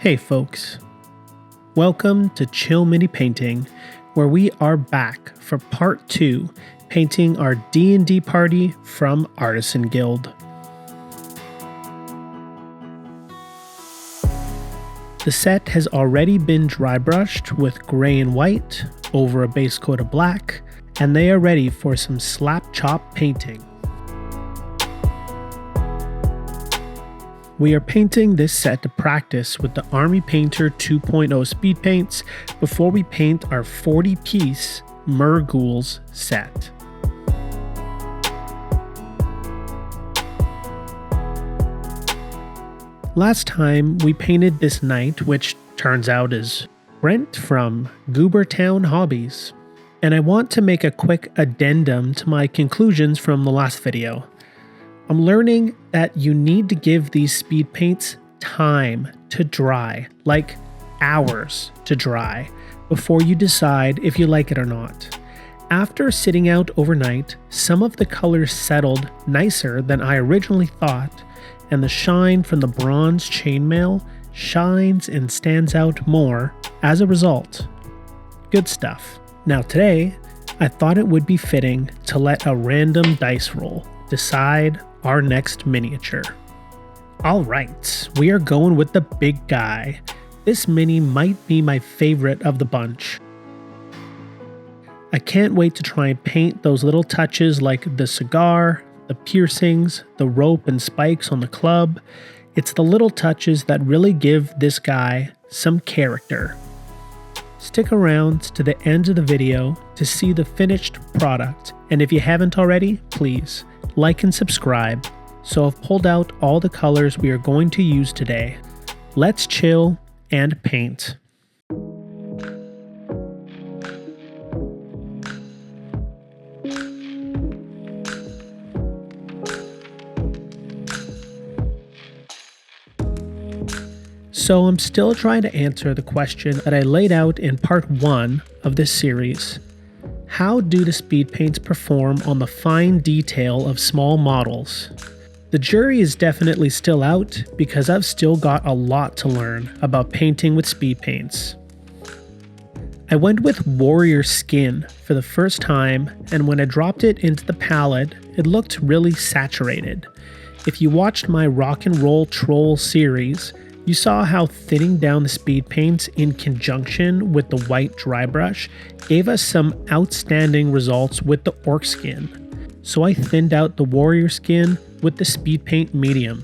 Hey folks, welcome to Chill Mini Painting, where we are back for part 2, painting our D&D party from Artisan Guild. The set has already been dry brushed with gray and white over a base coat of black, and they are ready for some slap chop painting. We are painting this set to practice with the Army Painter 2.0 speed paints before we paint our 40-piece Murghouls set. Last time we painted this knight, which turns out is Brent from Goobertown Hobbies. And I want to make a quick addendum to my conclusions from the last video. I'm learning that you need to give these speed paints time to dry, like hours to dry, before you decide if you like it or not. After sitting out overnight, some of the colors settled nicer than I originally thought, and the shine from the bronze chainmail shines and stands out more as a result. Good stuff. Now today, I thought it would be fitting to let a random dice roll decide our next miniature. Alright, we are going with the big guy. This mini might be my favorite of the bunch. I can't wait to try and paint those little touches like the cigar, the piercings, the rope and spikes on the club. It's the little touches that really give this guy some character. Stick around to the end of the video to see the finished product, and if you haven't already, please like and subscribe. So I've pulled out all the colors we are going to use today. Let's chill and paint. So I'm still trying to answer the question that I laid out in part 1 of this series. How do the speed paints perform on the fine detail of small models? The jury is definitely still out because I've still got a lot to learn about painting with speed paints. I went with warrior skin for the first time, and when I dropped it into the palette, it looked really saturated. If you watched my rock and roll troll series, you saw how thinning down the speed paints in conjunction with the white dry brush gave us some outstanding results with the orc skin. So I thinned out the warrior skin with the speed paint medium.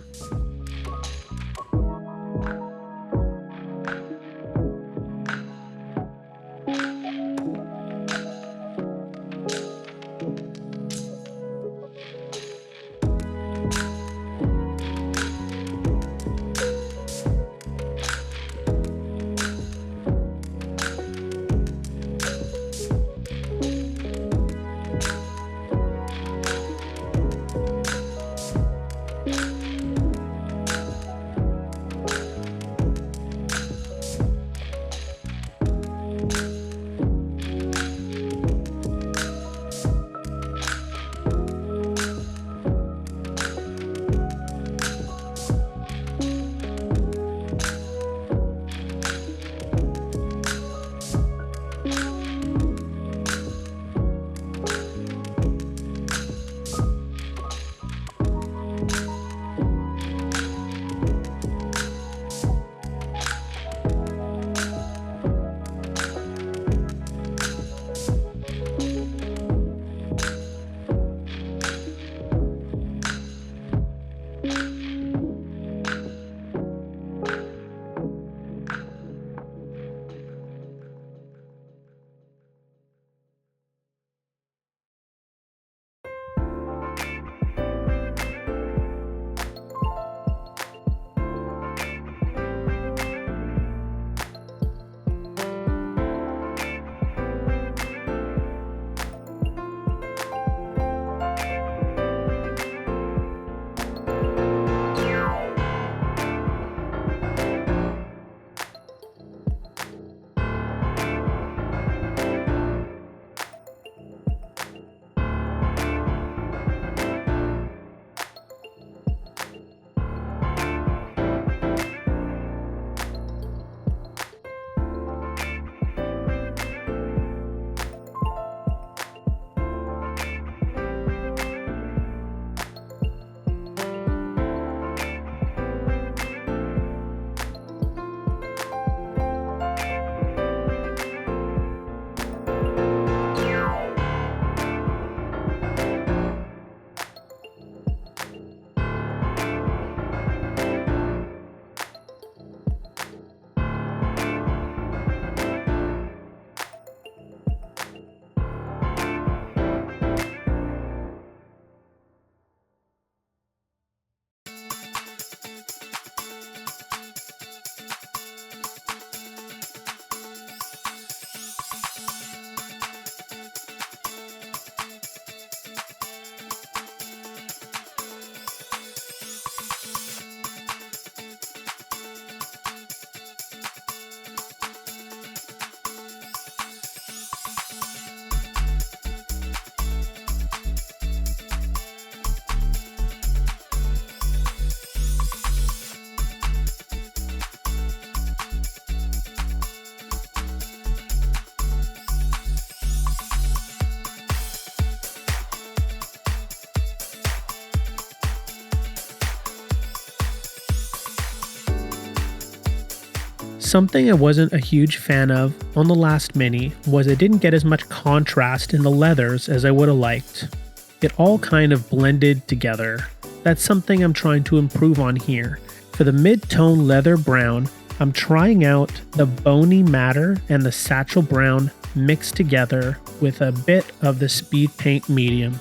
Something I wasn't a huge fan of on the last Mini was I didn't get as much contrast in the leathers as I would have liked. It all kind of blended together. That's something I'm trying to improve on here. For the mid-tone leather brown, I'm trying out the bony matter and the satchel brown mixed together with a bit of the Speedpaint medium.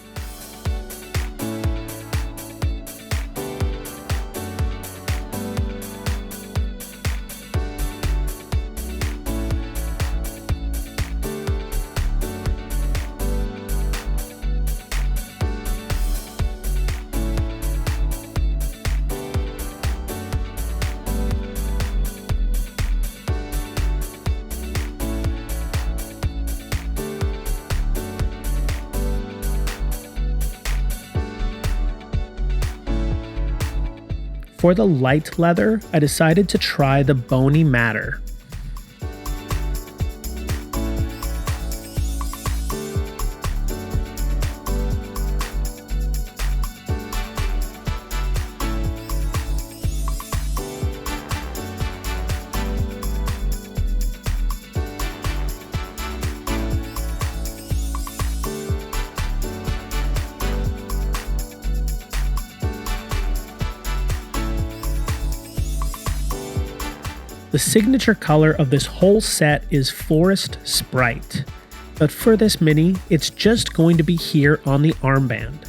For the light leather, I decided to try the bony matter. The signature color of this whole set is Forest Sprite, but for this Mini, it's just going to be here on the armband,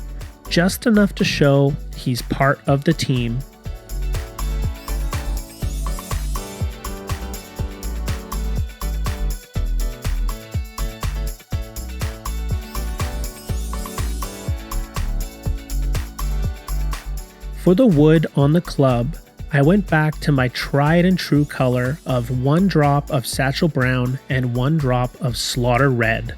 just enough to show he's part of the team. For the wood on the club, I went back to my tried and true color of 1 drop of Satchel Brown and 1 drop of Slaughter Red.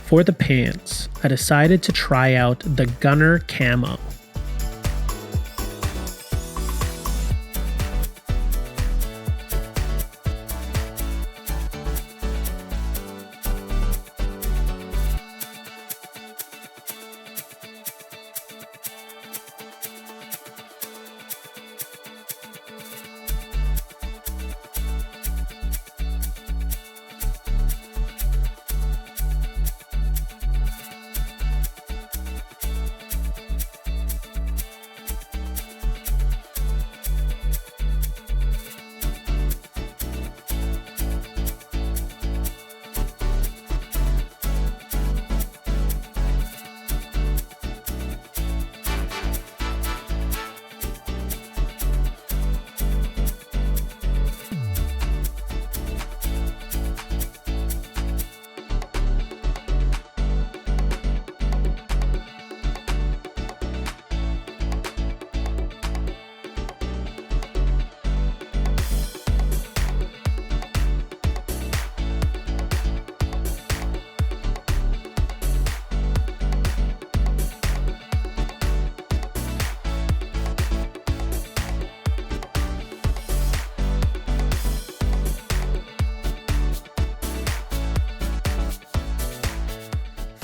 For the pants, I decided to try out the Gunner Camo.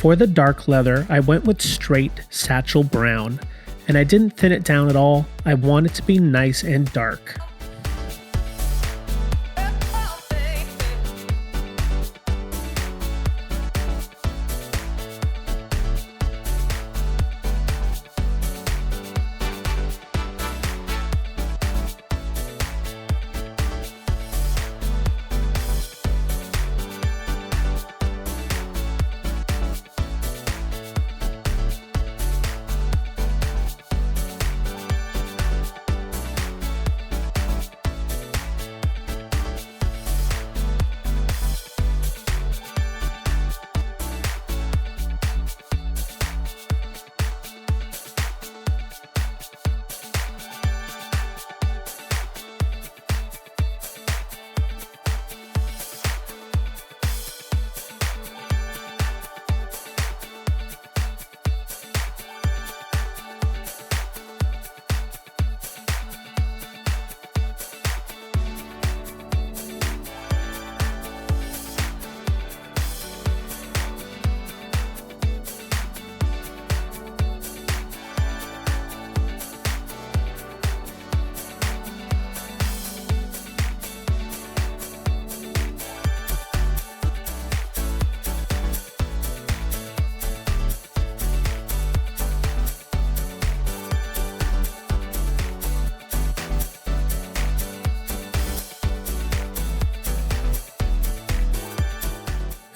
For the dark leather, I went with straight Satchel Brown, and I didn't thin it down at all. I want it to be nice and dark.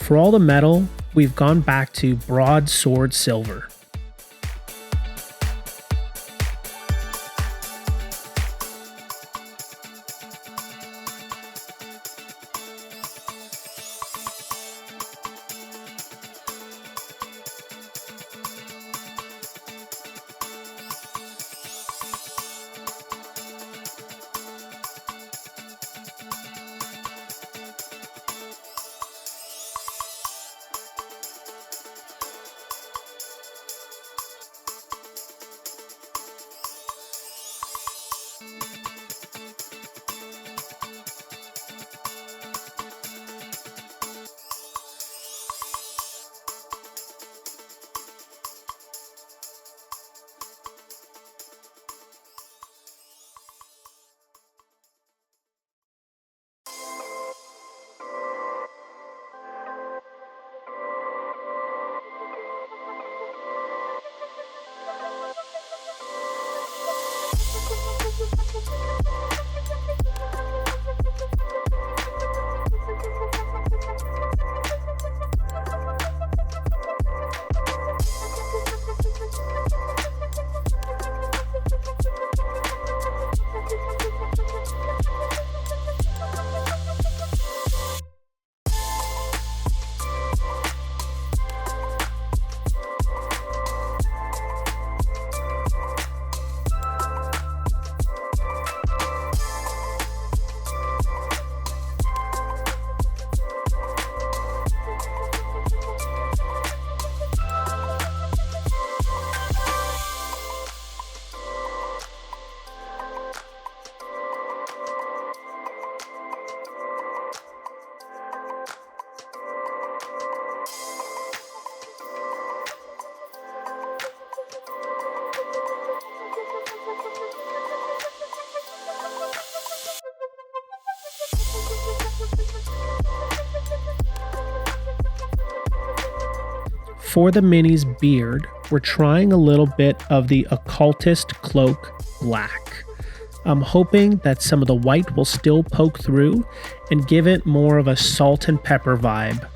For all the metal, we've gone back to broadsword silver. For the Mini's beard, we're trying a little bit of the occultist cloak black. I'm hoping that some of the white will still poke through and give it more of a salt and pepper vibe.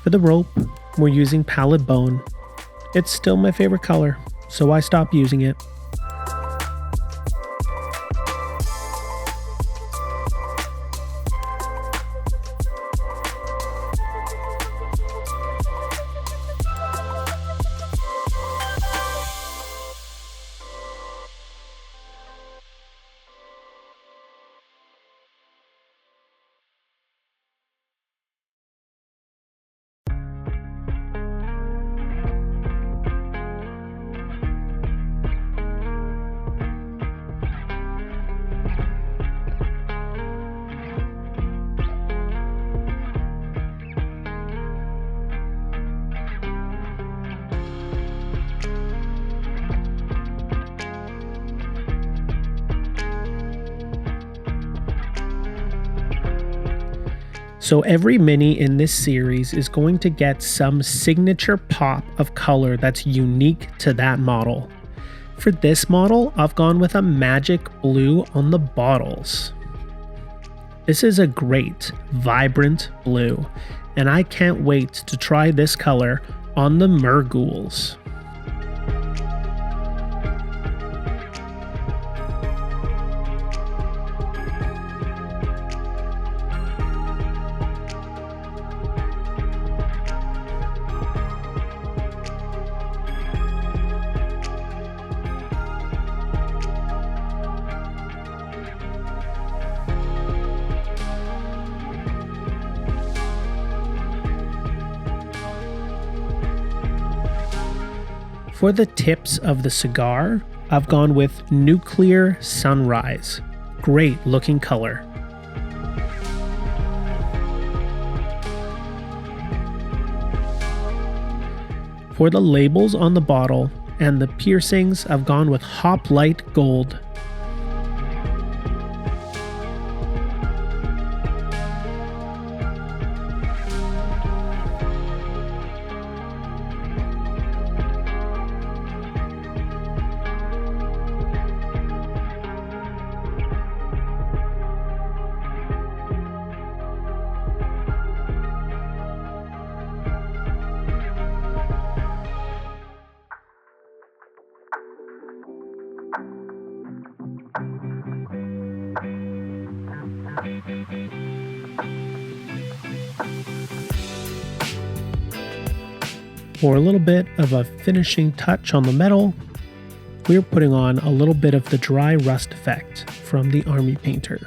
For the rope, we're using pallid bone. It's still my favorite color, so I stopped using it. So every Mini in this series is going to get some signature pop of color that's unique to that model. For this model, I've gone with a magic blue on the bottles. This is a great, vibrant blue, and I can't wait to try this color on the Murghouls. For the tips of the cigar, I've gone with Nuclear Sunrise. Great looking color. For the labels on the bottle and the piercings, I've gone with Hoplite Gold. For a little bit of a finishing touch on the metal, we're putting on a little bit of the dry rust effect from the Army Painter.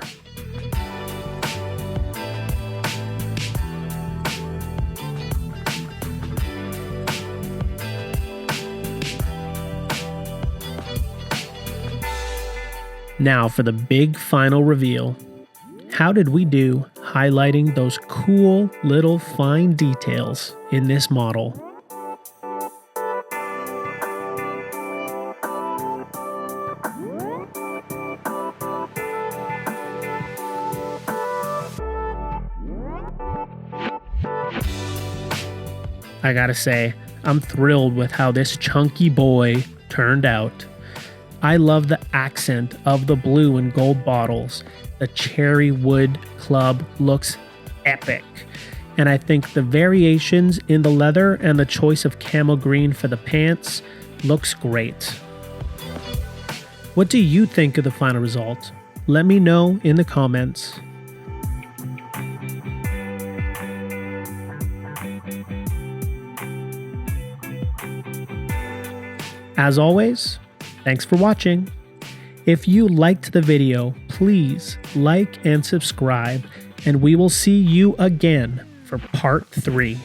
Now for the big final reveal. How did we do highlighting those cool little fine details in this model? I gotta say, I'm thrilled with how this chunky boy turned out. I love the accent of the blue and gold bottles. The cherry wood club looks epic. And I think the variations in the leather and the choice of camel green for the pants looks great. What do you think of the final result? Let me know in the comments. As always, thanks for watching. If you liked the video, please like and subscribe, and we will see you again for part 3.